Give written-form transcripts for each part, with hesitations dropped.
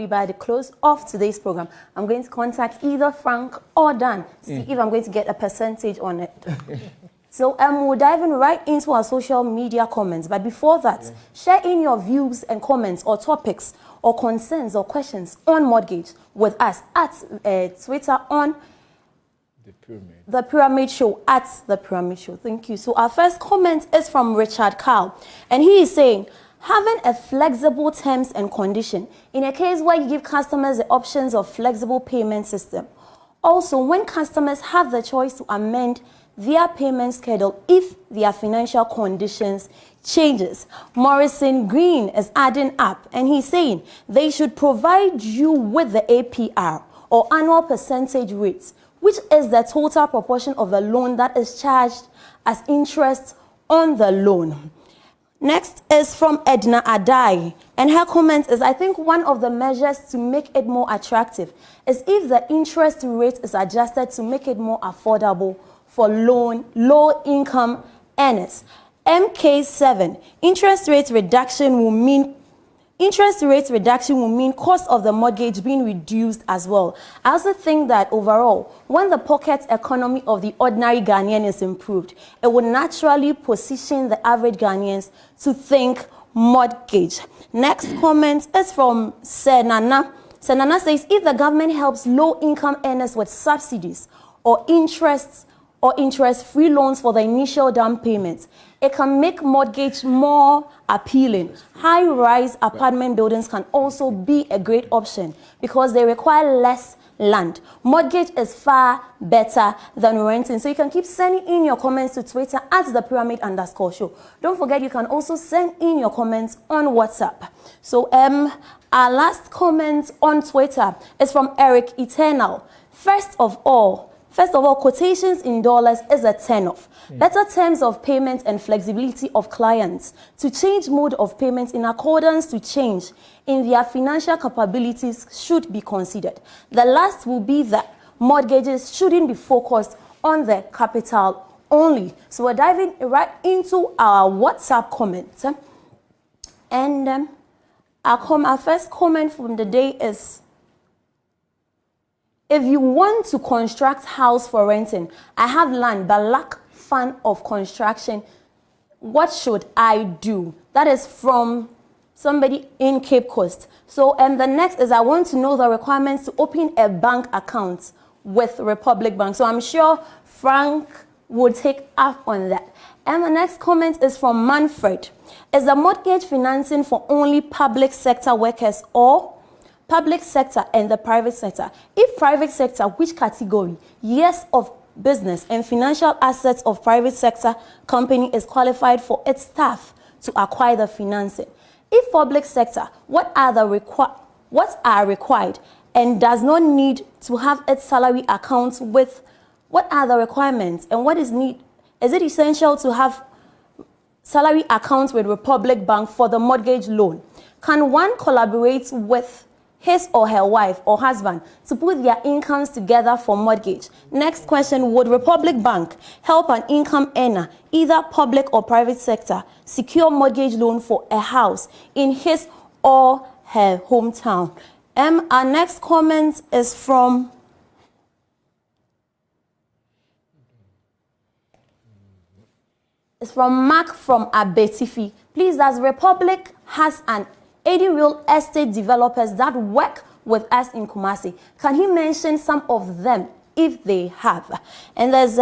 By the close of today's program, I'm going to contact either Frank or Dan to see if I'm going to get a percentage on it. So we'll dive in right into our social media comments. But before that, share in your views and comments or topics or concerns or questions on mortgage with us at Twitter on The Pyramid Show, at The Pyramid Show. Thank you. So our first comment is from Richard Carl, and he is saying, having a flexible terms and condition in a case where you give customers the options of flexible payment system. Also, when customers have the choice to amend their payment schedule if their financial conditions changes. Morrison Green is adding up, and he's saying they should provide you with the APR or annual percentage rates, which is the total proportion of the loan that is charged as interest on the loan. Next is from Edna Adai, and her comment is, I think one of the measures to make it more attractive is if the interest rate is adjusted to make it more affordable for low-income earners. MK7, interest rate reduction will mean cost of the mortgage being reduced as well. I also think that overall, when the pocket economy of the ordinary Ghanaian is improved, it would naturally position the average Ghanaians to think mortgage. Next comment is from Senana. Senana says, if the government helps low-income earners with subsidies or interest-free loans for the initial down payments, it can make mortgage more appealing. High-rise apartment buildings can also be a great option because they require less land. Mortgage is far better than renting. So you can keep sending in your comments to Twitter at @thepyramid_show. Don't forget, you can also send in your comments on WhatsApp. So our last comment on Twitter is from Eric Eternal. First of all, quotations in dollars is a turn-off. Better terms of payment and flexibility of clients to change mode of payment in accordance to change in their financial capabilities should be considered. The last will be that mortgages shouldn't be focused on the capital only. So we're diving right into our WhatsApp comments. And our first comment from the day is, if you want to construct house for renting, I have land but lack fund of construction. What should I do? That is from somebody in Cape Coast. So the next is, I want to know the requirements to open a bank account with Republic Bank. So I'm sure Frank will take up on that. And the next comment is from Manfred. Is the mortgage financing for only public sector workers or public sector and the private sector? If private sector, which category? Years of business and financial assets of private sector company is qualified for its staff to acquire the financing. If public sector, what are required and does not need to have its salary accounts with? What are the requirements and what is need? Is it essential to have salary accounts with Republic Bank for the mortgage loan? Can one collaborate with his or her wife or husband to put their incomes together for mortgage? Next question, would Republic Bank help an income earner, either public or private sector, secure mortgage loan for a house in his or her hometown? Our next comment is from Mark from Abetifi. Please, does Republic has an 80 real estate developers that work with us in Kumasi? Can he mention some of them if they have? And there's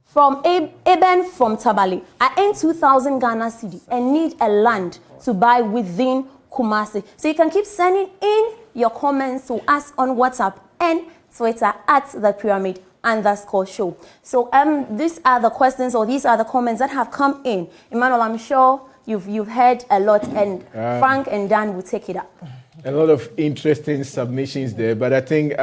from Eben from Tabali. I earn 2,000 Ghana cedi and need a land to buy within Kumasi. So you can keep sending in your comments to us on WhatsApp and Twitter at @thepyramid_show. So these are the questions, or these are the comments that have come in. Emmanuel, I'm sure you've heard a lot, and Frank and Dan will take it up. A lot of interesting submissions there, but I think